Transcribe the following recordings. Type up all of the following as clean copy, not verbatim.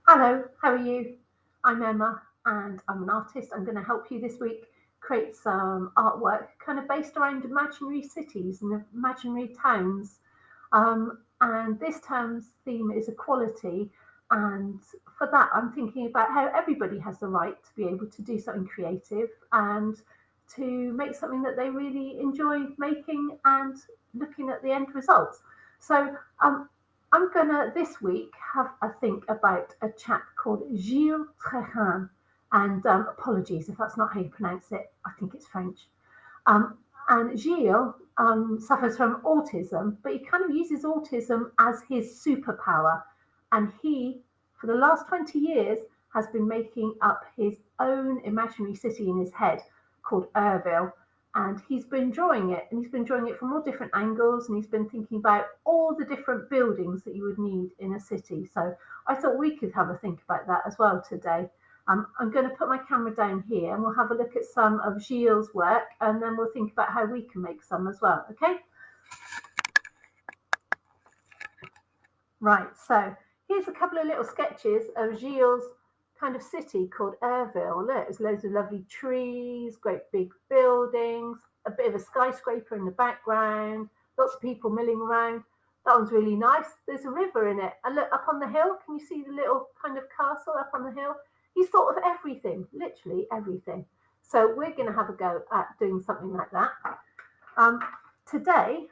Hello, how are you? I'm Emma and I'm an artist. I'm going to help you this week create some artwork kind of based around imaginary cities and imaginary towns. And this term's theme is equality. And for that, I'm thinking about how everybody has the right to be able to do something creative and to make something that they really enjoy making and looking at the end results. So I'm gonna this week have a think about a chap called Gilles Trehin. And apologies if that's not how you pronounce it. I think it's French. Um, and Gilles suffers from autism, but he kind of uses autism as his superpower. And he, for the last 20 years, has been making up his own imaginary city in his head called Urville. And he's been drawing it, and he's been drawing it from all different angles, and he's been thinking about all the different buildings that you would need in a city. So I thought we could have a think about that as well today. I'm going to put my camera down here and we'll have a look at some of Gilles' work and then we'll think about how we can make some as well, okay? Right, so here's a couple of little sketches of Gilles' kind of city called Urville. Look, there's loads of lovely trees, great big buildings, a bit of a skyscraper in the background, lots of people milling around. That one's really nice. There's a river in it. And look, up on the hill, can you see the little kind of castle up on the hill? He's thought of everything, literally everything. So we're going to have a go at doing something like that. Today,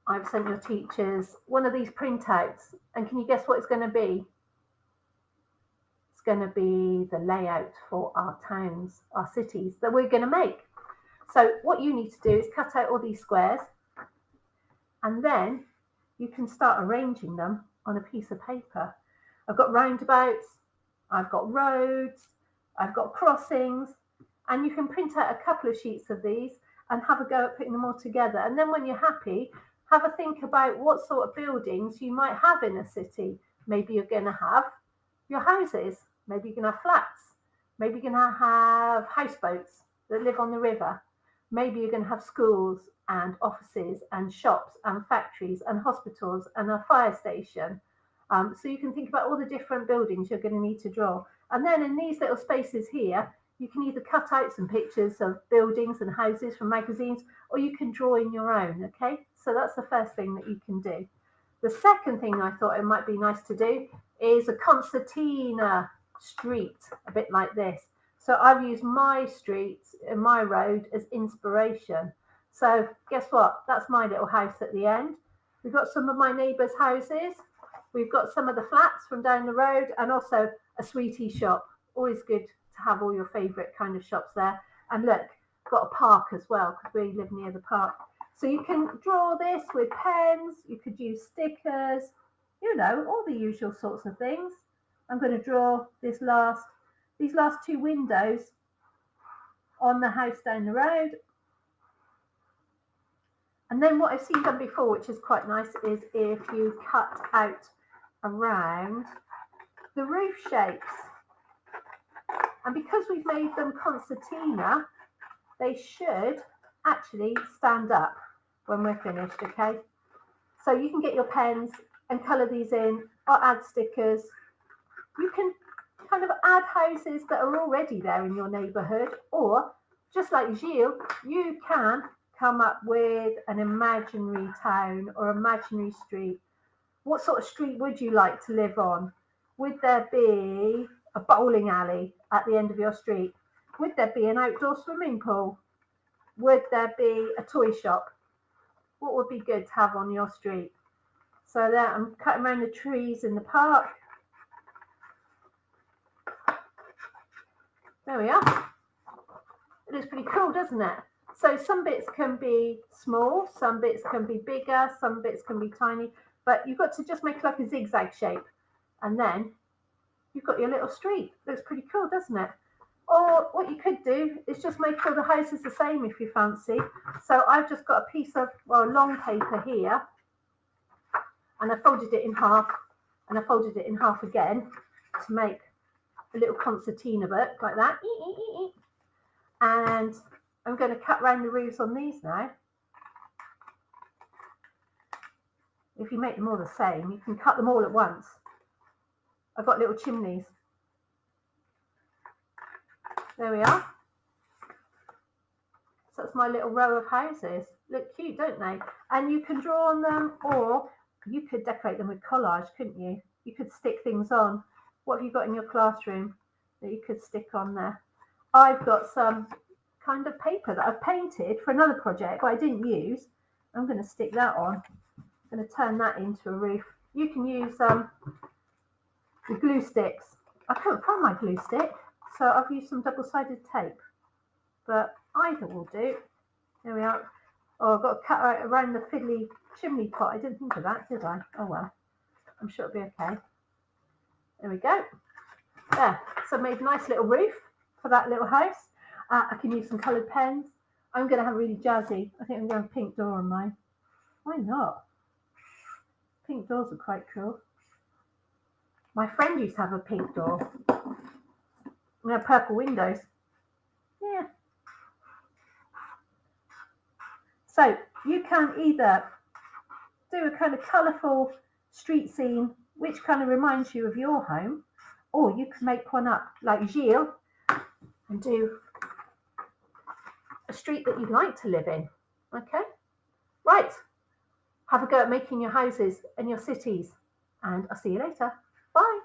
I've sent your teachers one of these printouts, and can you guess what it's going to be? It's going to be the layout for our towns, our cities that we're going to make. So what you need to do is cut out all these squares, and then you can start arranging them on a piece of paper. I've got roundabouts, I've got roads, I've got crossings, and you can print out a couple of sheets of these and have a go at putting them all together. And then when you're happy, have a think about what sort of buildings you might have in a city. Maybe you're going to have your houses, maybe you're going to have flats, maybe you're going to have houseboats that live on the river, maybe you're going to have schools and offices and shops and factories and hospitals and a fire station. So you can think about all the different buildings you're going to need to draw. And then in these little spaces here, you can either cut out some pictures of buildings and houses from magazines, or you can draw in your own, okay? So that's the first thing that you can do. The second thing I thought it might be nice to do is a concertina street, a bit like this. So I've used my street and my road as inspiration. So guess what? That's my little house at the end. We've got some of my neighbours' houses. We've got some of the flats from down the road and also a sweetie shop. Always good to have all your favourite kind of shops there. And look, got a park as well because we live near the park. So you can draw this with pens, you could use stickers, you know, all the usual sorts of things. I'm going to draw these last two windows on the house down the road. And then what I've seen done before, which is quite nice, is if you cut out around the roof shapes. And because we've made them concertina, they should actually stand up when we're finished, okay? So you can get your pens and colour these in or add stickers. You can kind of add houses that are already there in your neighbourhood, or just like Gilles, you can come up with an imaginary town or imaginary street. What sort of street would you like to live on? Would there be a bowling alley at the end of your street? Would there be an outdoor swimming pool? Would there be a toy shop? What would be good to have on your street? So there, I'm cutting around the trees in the park. There we are. It looks pretty cool, doesn't it? So some bits can be small, some bits can be bigger, some bits can be tiny, but you've got to just make like a zigzag shape. And then you've got your little street. Looks pretty cool, doesn't it? Or what you could do is just make all the houses the same if you fancy. So I've just got a piece of, long paper here, and I folded it in half, and I folded it in half again to make a little concertina book like that. And I'm going to cut round the roofs on these now. If you make them all the same, you can cut them all at once. I've got little chimneys. There we are. So that's my little row of houses. Look cute, don't they? And you can draw on them, or you could decorate them with collage, couldn't you? You could stick things on. What have you got in your classroom that you could stick on there? I've got some kind of paper that I've painted for another project, but I didn't use. I'm going to stick that on. I'm going to turn that into a roof. You can use the glue sticks. I couldn't find my glue stick, so I've used some double-sided tape. But either will do. There we are. Oh, I've got to cut right around the fiddly chimney pot. I didn't think of that, did I? Oh well. I'm sure it'll be okay. There we go. There. So I made a nice little roof for that little house. I can use some coloured pens. I'm going to have really jazzy. I think I'm going to have a pink door on mine. Why not? Pink doors are quite cool. My friend used to have a pink door. And have purple windows. Yeah. So you can either do a kind of colourful street scene, which kind of reminds you of your home, or you can make one up like Gilles and do a street that you'd like to live in. Okay? Right. Have a go at making your houses and your cities, and I'll see you later. Bye.